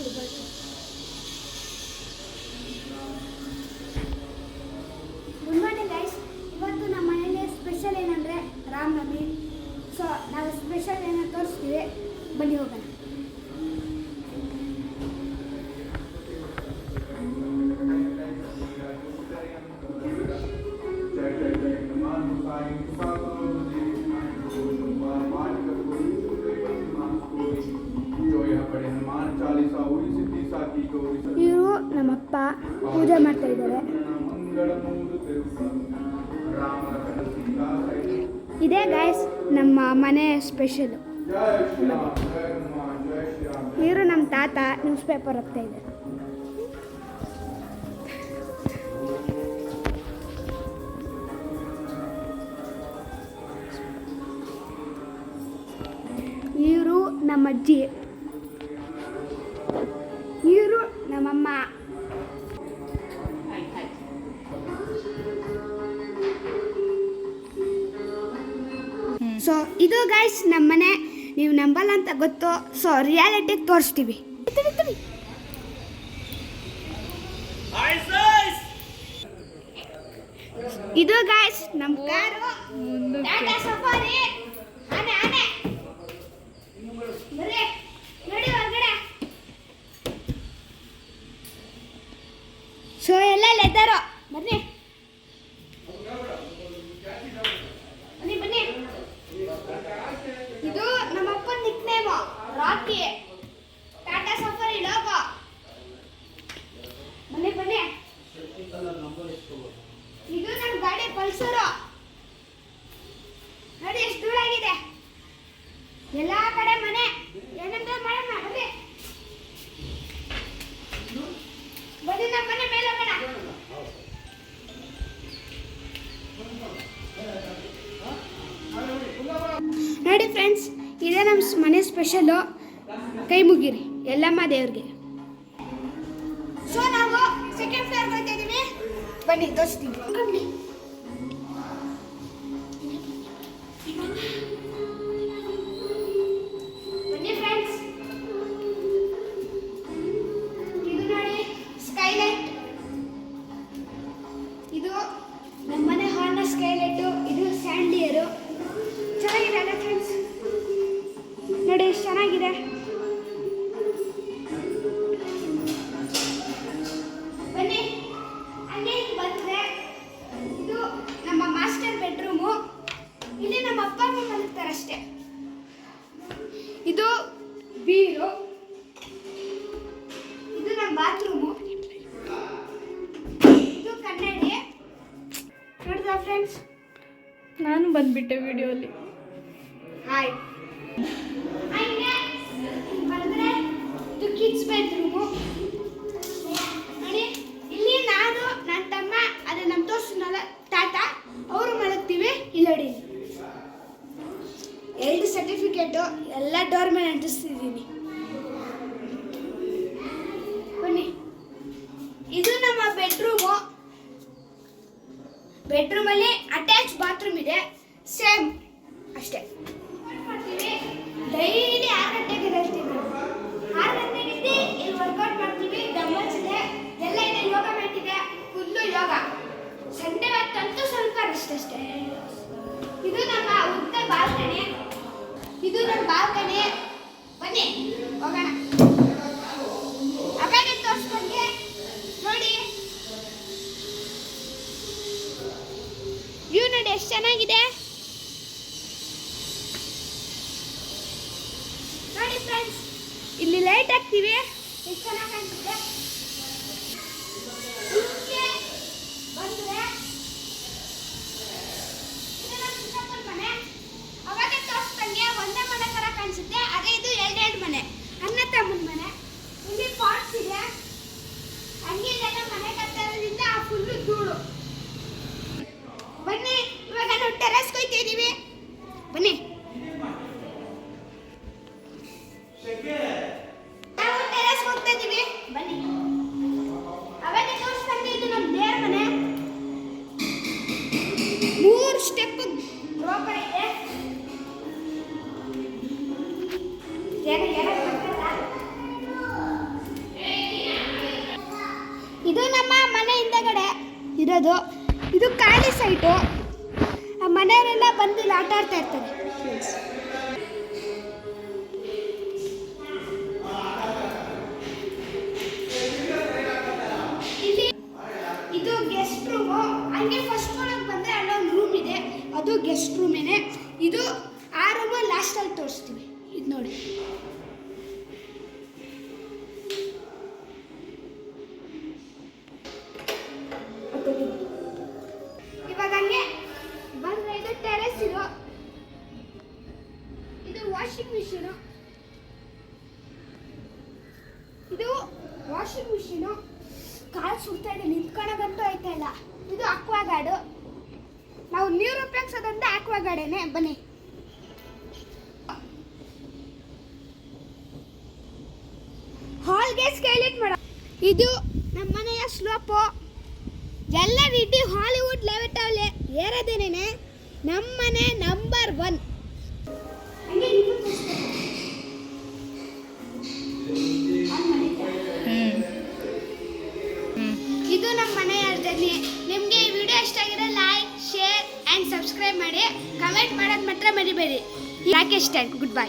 Good morning guys. ಇವತ್ತು ನಮ್ಮ ಮನೆಯಲ್ಲಿ ಸ್ಪೆಷಲ್ ಏನಂದರೆ ರಾಮನವಮಿ. ಸೊ ನಾವು ಸ್ಪೆಷಲ್ ಏನೋ ತೋರಿಸ್ತೀವಿ, ಬನ್ನಿ ಹೋಗೋಣ. ಇವರು ನಮ್ಮಪ್ಪ ಪೂಜೆ ಮಾಡ್ತಾ ಇದ್ದಾರೆ. ಇದೇ ಗೈಸ್ ನಮ್ಮ ಮನೆ ಸ್ಪೆಷಲ್. ಇವರು ನಮ್ಮ ತಾತ ನ್ಯೂಸ್ ಪೇಪರ್ ಓದ್ತಾ ಇದ್ದಾರೆ. ಇವರು ನಮ್ಮ ಅಜ್ಜಿ, ಇವರು ನಮ್ಮಮ್ಮ. ಸೊ ಇದು ಗೈಸ್ ನಮ್ಮ ಮನೆ. ನೀವು ನಂಬಲ್ಲ ಅಂತ ಗೊತ್ತು. ಸೊ ರಿಯಾಲಿಟಿಗೆ ತೋರಿಸ್ತೀವಿ. ಇದು ಗೈಸ್ ನಮ್ಮ ಕಾರು ಟಾಟಾ ಸಫಾರಿ. ಆನೆ ಆನೆ ಬರೇ ನೋಡಿ ಹೊರಗಡೆ. ಸೊ ಎಲ್ಲ ಲೆದರು. ಬನ್ನಿ ಬನ್ನಿ ಬನ್ನಿ. ಇದು ನಮ್ಮಪ್ಪನ nickname Rocky. Tata Safari logo. ಬನ್ನಿ ಬನ್ನಿ. ಇದು ನಮ್ಮ ಗಾಡಿ ಪಲ್ಸರು. ನೋಡಿ ಎಷ್ಟು ಧೂಳಾಗಿದೆ. ಎಲ್ಲ ಕಡೆ ಮನೆ ಏನಂತ ಮಾಡೋಣ. ಬನ್ನಿ ಬನ್ನಿ ನಮ್ಮ ಮನೆ ಮೇಲೆ ಹೋಗೋಣ. ನೋಡಿ ಫ್ರೆಂಡ್ಸ್, ಇದೇ ನಮ್ಮ ಮನೆ ಸ್ಪೆಷಲು. ಕೈ ಮುಗಿರಿ ಎಲ್ಲಮ್ಮ ದೇವ್ರಿಗೆ. ಸೊ ನಾವು ಸೆಕೆಂಡ್ ಫ್ಲೋರ್ ಬರ್ತಾ ಇದ್ದೀವಿ. ಬನ್ನಿ ತೋರಿಸ್ತೀವಿ. ಬನ್ನಿ ಫ್ರೆಂಡ್ಸ್, ಇದು ನೋಡಿ ಸ್ಕೈಲೈಟ್. ಇದು ನಮ್ಮನೆ ಹಾರ್ನ ಸ್ಕೈಲೈಟು. ಇದು ಸ್ಯಾಂಡಿಯರು. ಚೆನ್ನಾಗಿದೆ ಅಲ್ಲ ಫ್ರೆಂಡ್ಸ್? ನೋಡಿ ಎಷ್ಟು ಚೆನ್ನಾಗಿದೆ. ಬನ್ನಿ ಹಂಗೆ ಬಂದರೆ ಇದು ನಮ್ಮ ಮಾಸ್ಟರ್ ಬೆಡ್ರೂಮು. ಇಲ್ಲಿ ನಮ್ಮ ಅಪ್ಪ ಅಮ್ಮ ಮಲಗ್ತಾರಷ್ಟೇ. ಇದು ಬೀರು. ಇದು ನಮ್ಮ ಬಾತ್ರೂಮು. ಇದು ಕನ್ನಡಿ. ನೋಡಿದ್ರಾ ಫ್ರೆಂಡ್ಸ್? ನಾನು ಬಂದ್ಬಿಟ್ಟೆ ವಿಡಿಯೋಲಿ. ಹಾಯ್. ಹಂಗೆ ಬಂದರೆ ಇದು ಕಿಡ್ಸ್ ಬೆಡ್ರೂಮು. ನೋಡಿ ಇಲ್ಲಿ ನಾನು ನನ್ನ ತಮ್ಮ, ಅದೇ ನಮ್ಮ ತೋರಿಸಿದ್ನಲ್ಲ ತಾತ, ಅವರು ಮಲಗ್ತೀವಿ. ಇಲ್ಲಿ ನೋಡಿ 2 ಸರ್ಟಿಫಿಕೇಟು ಎಲ್ಲ ಡೋರ್ ಮೇಲೆ ಅಂಟಿಸ್ತಿದ್ದೀನಿ. ಬನ್ನಿ, ಇದು ನಮ್ಮ ಬೆಡ್ರೂಮು. ಬೆಡ್ರೂಮಲ್ಲಿ ಅಟ್ಯಾಚ್ ಬಾತ್ರೂಮ್ ಇದೆ. ಸೇಮ್ ಅಷ್ಟೇ. ಮಾಡ್ತೀವಿ ಡೈಲಿ 6 ಗಂಟೆಗೆ ಎದ್ದೇಳ್ತೀವಿ. 6 ಗಂಟೆಗೆ ಎದ್ದು ಇಲ್ಲಿ ವರ್ಕೌಟ್ ಮಾಡ್ತೀವಿ. ಡಂಬಲ್ಸ್ ಇದೆ, ಎಲ್ಲ ಇದೆ, ಯೋಗ ಮ್ಯಾಟ್ ಇದೆ, ಫುಲ್ಲು ಯೋಗ. ಸಂಡೇ ಹೊತ್ತಂತೂ ಸ್ವಲ್ಪ ರೆಸ್ಟ್ ಅಷ್ಟೇ. ಇದು ನಮ್ಮ ಉದ್ದ ಬಾಲ್ಕನಿ. ಇದು ನಮ್ಮ ಬಾಲ್ಕನಿ. ಬನ್ನಿ ಹೋಗೋಣ. ಅವಾಗ ತೋರಿಸ್ಕೊಂಡೆ ನೋಡಿ. ವ್ಯೂ ನೋಡಿ ಎಷ್ಟು ಚೆನ್ನಾಗಿದೆ. ನೋಡಿ ಫ್ರೆಂಡ್ಸ್, ಇಲ್ಲಿ ಲೈಟ್ ಹಾಕ್ತೀವಿ. ಎಷ್ಟು ಚೆನ್ನಾಗಿ ಕಾಣಿಸುತ್ತೆ. ಬಂದರೆ ಇದು ನಮ್ಮ ಚಿಕ್ಕಪ್ಪನ ಮನೆ. ಅವಾಗ ತೋರಿಸ್ದಂಗೆ ಒಂದೇ ಮನೆ ಥರ ಕಾಣಿಸುತ್ತೆ. ಅದೇ ಇದು 2 ಮನೆ, ಅಣ್ಣ ತಮ್ಮನ ಮನೆ. ಇಲ್ಲಿ ಪಾಟ್ಸ್ ಇದೆ. ಹಂಗೆ ಇದೆಲ್ಲ ಮನೆ ಕಟ್ಟೋದ್ರಿಂದ ಫುಲ್ಲು ಧೂಳು. ಬನ್ನಿ ಇವಾಗ ನಾವು ಟೆರೆಸ್ ಹೋಗ್ತಿದ್ದೀವಿ. ಬನ್ನಿ ನಾವು ಟೆರೆಸ್ ಹೋಗ್ತಾ ಇದ್ದೀವಿ. ಬನ್ನಿ. ಇರೋದು. ಇದು ಖಾಲಿ ಸೈಟು. ಮನೆಯವರೆಲ್ಲ ಬಂದು ಇಲ್ಲಿ ಆಟ ಆಡ್ತಾ ಇರ್ತಾರೆ. ಇಲ್ಲಿ ಇದು ಗೆಸ್ಟ್ ರೂಮು. ಹಂಗೆ ಫಸ್ಟ್ ಫ್ಲೋರ್ಗೆ ಬಂದರೆ ಅಲ್ಲೊಂದು ರೂಮ್ ಇದೆ, ಅದು ಗೆಸ್ಟ್ ರೂಮೇನೆ. ಇದು ಆ ರೂಮು ಲಾಸ್ಟಲ್ಲಿ ತೋರಿಸ್ತೀವಿ. ಇದು ನೋಡಿ. ಇವಾಗ ಹಂಗೆ ಬಂದ್ರೆ ಇದು ಟೆರೆಸ್. ಇದು ವಾಷಿಂಗ್ ಮಿಷಿನು. ಕಾಲು ಸುಡ್ತಾ ಇದೆ, ನಿಂತ್ಕೊಳ್ಳೋದಂತೂ ಆಯ್ತಾ ಇಲ್ಲ. ಇದು ಅಕ್ವಾಗಾರ್ಡು. ನಾವು ನೀರು ಉಪಯೋಗಿಸೋದಂದ್ರೆ ಅಕ್ವಾಗಾರ್ಡೇನೆ. ಬನ್ನಿ. ಹಾಲ್ಗೆ ಸ್ಕೈಲೈಟ್ ಮಾಡ. ಇದು ನಮ್ಮ ಮನೆಯ ಸ್ಲೋಪು. ಎಲ್ಲ ರೀತಿ ಹಾಲಿವುಡ್ ಲೆವೆಟಲ್ಲಿ ಏರೋದೇನೆ ನಮ್ಮ ಮನೆ ನಂಬರ್ 1. ಇದು ನಮ್ಮ ಮನೆಯ ಜರ್ನಿ. ನಿಮಗೆ ಈ ವಿಡಿಯೋ ಇಷ್ಟ ಆಗಿದ್ರೆ ಲೈಕ್, ಶೇರ್ ಆ್ಯಂಡ್ ಸಬ್ಸ್ಕ್ರೈಬ್ ಮಾಡಿ. ಕಮೆಂಟ್ ಮಾಡೋದು ಮಾತ್ರ ಮರಿಬೇಡಿ. ಯಾಕೆ ಇಷ್ಟ. Good bye.